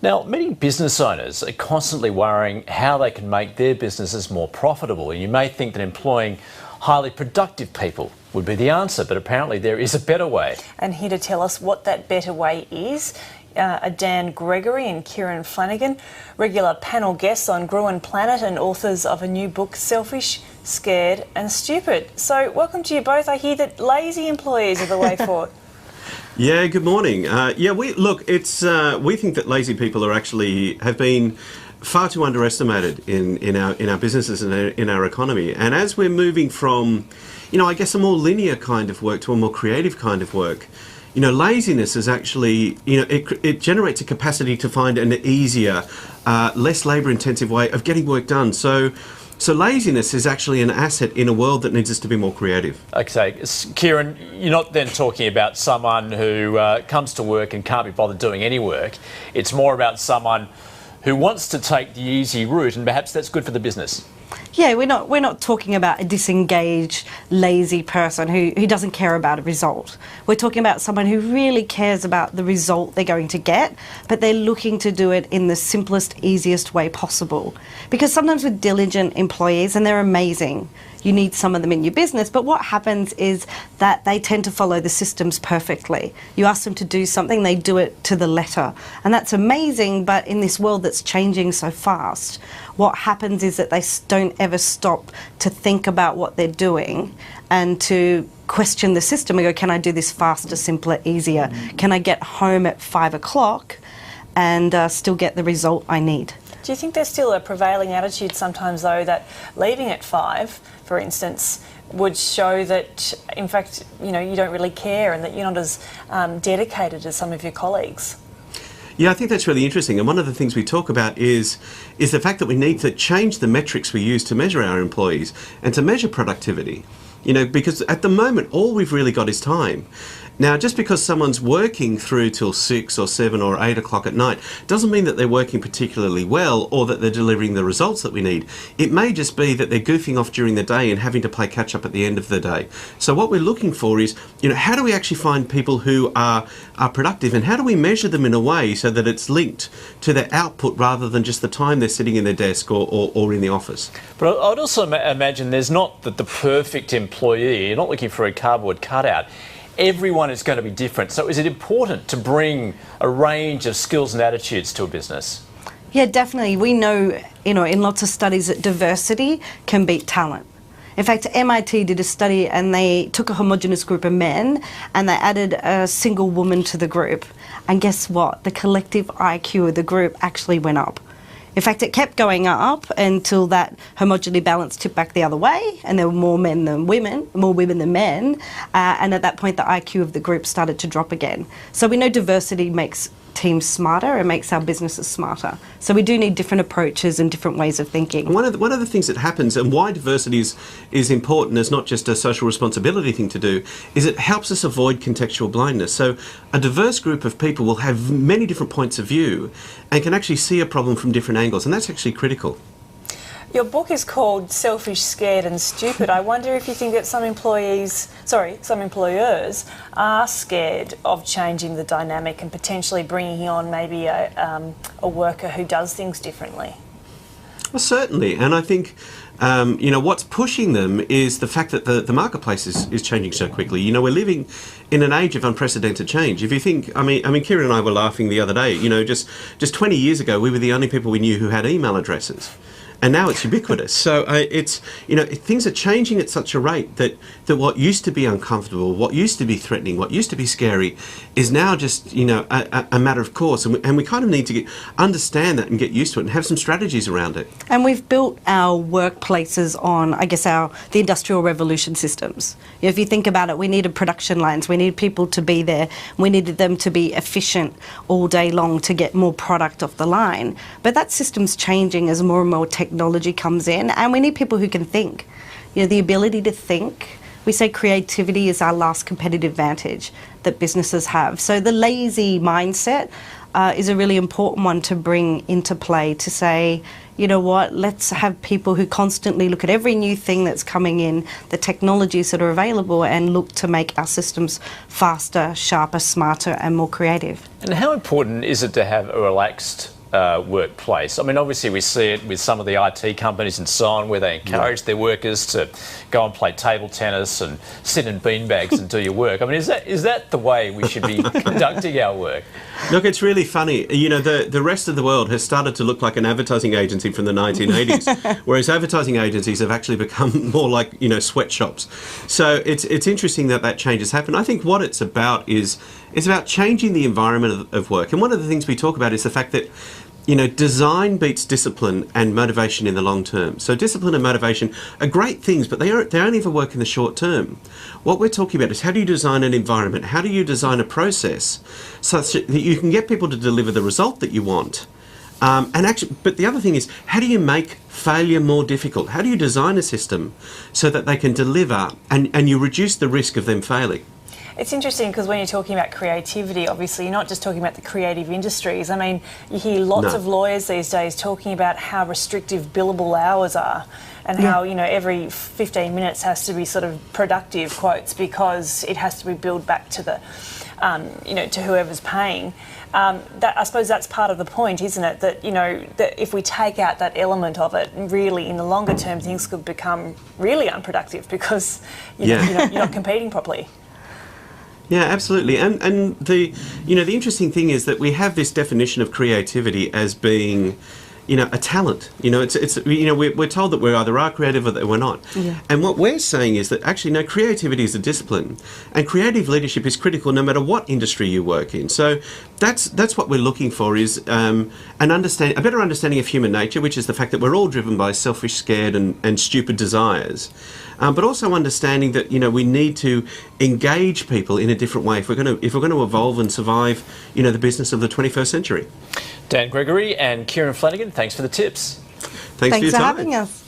Now, many business owners are constantly worrying how they can make their businesses more profitable. And you may think that employing highly productive people would be the answer, but apparently there is a better way. And here to tell us what that better way is, are Dan Gregory and Kieran Flanagan, regular panel guests on Gruen Planet and authors of a new book, Selfish, Scared and Stupid. So welcome to you both. I hear that lazy employees are the way forward. Yeah, good morning. We think that lazy people have been far too underestimated in our businesses and in our economy. And as we're moving from, I guess, a more linear kind of work to a more creative kind of work, laziness is actually, it generates a capacity to find an easier, less labour-intensive way of getting work done. So laziness is actually an asset in a world that needs us to be more creative. Okay, Kieran, you're not then talking about someone who comes to work and can't be bothered doing any work. It's more about someone who wants to take the easy route, and perhaps that's good for the business. Yeah, we're not talking about a disengaged, lazy person who doesn't care about a result. We're talking about someone who really cares about the result they're going to get, but they're looking to do it in the simplest, easiest way possible. Because sometimes with diligent employees, and they're amazing, you need some of them in your business, but what happens is that they tend to follow the systems perfectly. You ask them to do something, they do it to the letter. And that's amazing, but in this world that's changing so fast, what happens is that they don't ever stop to think about what they're doing and to question the system and go, can I do this faster, simpler, easier? Can I get home at 5 o'clock and still get the result I need? Do you think there's still a prevailing attitude sometimes, though, that leaving at 5, for instance, would show that, in fact, you don't really care and that you're not as dedicated as some of your colleagues? Yeah, I think that's really interesting. And one of the things we talk about is the fact that we need to change the metrics we use to measure our employees and to measure productivity. Because at the moment, all we've really got is time. Now, just because someone's working through till 6 or 7 or 8 o'clock at night doesn't mean that they're working particularly well or that they're delivering the results that we need. It may just be that they're goofing off during the day and having to play catch up at the end of the day. So what we're looking for is, how do we actually find people who are productive, and how do we measure them in a way so that it's linked to their output rather than just the time they're sitting in their desk or in the office? But I'd also imagine there's not the perfect employee. You're not looking for a cardboard cutout. Everyone is going to be different. So is it important to bring a range of skills and attitudes to a business? Yeah, definitely. We know, in lots of studies that diversity can beat talent. In fact, MIT did a study and they took a homogenous group of men and they added a single woman to the group. And guess what? The collective IQ of the group actually went up. In fact, it kept going up until that homogeneity balance tipped back the other way, and there were more men than women, more women than men, and at that point the IQ of the group started to drop again. So we know diversity makes teams smarter and makes our businesses smarter. So we do need different approaches and different ways of thinking. One of the things that happens, and why diversity is important, is not just a social responsibility thing to do, is it helps us avoid contextual blindness. So a diverse group of people will have many different points of view and can actually see a problem from different angles, and that's actually critical. Your book is called Selfish, Scared and Stupid. I wonder if you think that some employers are scared of changing the dynamic and potentially bringing on maybe a worker who does things differently. Well, certainly, and I think what's pushing them is the fact that the marketplace is changing so quickly. We're living in an age of unprecedented change. If you think, I mean, Kieran and I were laughing the other day. Just 20 years ago, we were the only people we knew who had email addresses. And now it's ubiquitous. So things are changing at such a rate that what used to be uncomfortable, what used to be threatening, what used to be scary, is now just a matter of course. And we kind of need to understand that and get used to it and have some strategies around it. And we've built our workplaces on, I guess, the Industrial Revolution systems. If you think about it, we needed production lines, we needed people to be there, we needed them to be efficient all day long to get more product off the line. But that system's changing as more and more technology comes in, and we need people who can think. The ability to think. We say creativity is our last competitive advantage that businesses have. So the lazy mindset, is a really important one to bring into play, to say, you know what, let's have people who constantly look at every new thing that's coming in, the technologies that are available, and look to make our systems faster, sharper, smarter and more creative. And how important is it to have a relaxed workplace? I mean, obviously we see it with some of the IT companies and so on, where they encourage their workers to go and play table tennis and sit in beanbags and do your work. I mean, is that the way we should be conducting our work? Look, it's really funny. You know, the rest of the world has started to look like an advertising agency from the 1980s, whereas advertising agencies have actually become more like, you know, sweatshops. So it's interesting that change has happened. I think what it's about is it's about changing the environment of work. And one of the things we talk about is the fact that, you know, design beats discipline and motivation in the long term. So discipline and motivation are great things, but they only ever work in the short term. What we're talking about is, how do you design an environment? How do you design a process such that you can get people to deliver the result that you want? But the other thing is, how do you make failure more difficult? How do you design a system so that they can deliver and you reduce the risk of them failing? It's interesting because when you're talking about creativity, obviously you're not just talking about the creative industries. I mean, you hear lots of lawyers these days talking about how restrictive billable hours are, and how, you know, every 15 minutes has to be sort of productive quotes, because it has to be billed back to the, you know, to whoever's paying. That, I suppose that's part of the point, isn't it? That, you know, that if we take out that element of it, really in the longer term things could become really unproductive, because you know, you're not competing properly. Yeah, absolutely. And the, you know, the interesting thing is that we have this definition of creativity as being, you know, a talent. You know, it's you know, we're told that we either are creative or that we're not. Yeah. And what we're saying is that actually, no, creativity is a discipline, and creative leadership is critical no matter what industry you work in. So that's what we're looking for, is a better understanding of human nature, which is the fact that we're all driven by selfish, scared and stupid desires. But also understanding that, you know, we need to engage people in a different way if we're going to evolve and survive, you know, the business of the 21st century. Dan Gregory and Kieran Flanagan, thanks for the tips. Thanks for your time. Having us.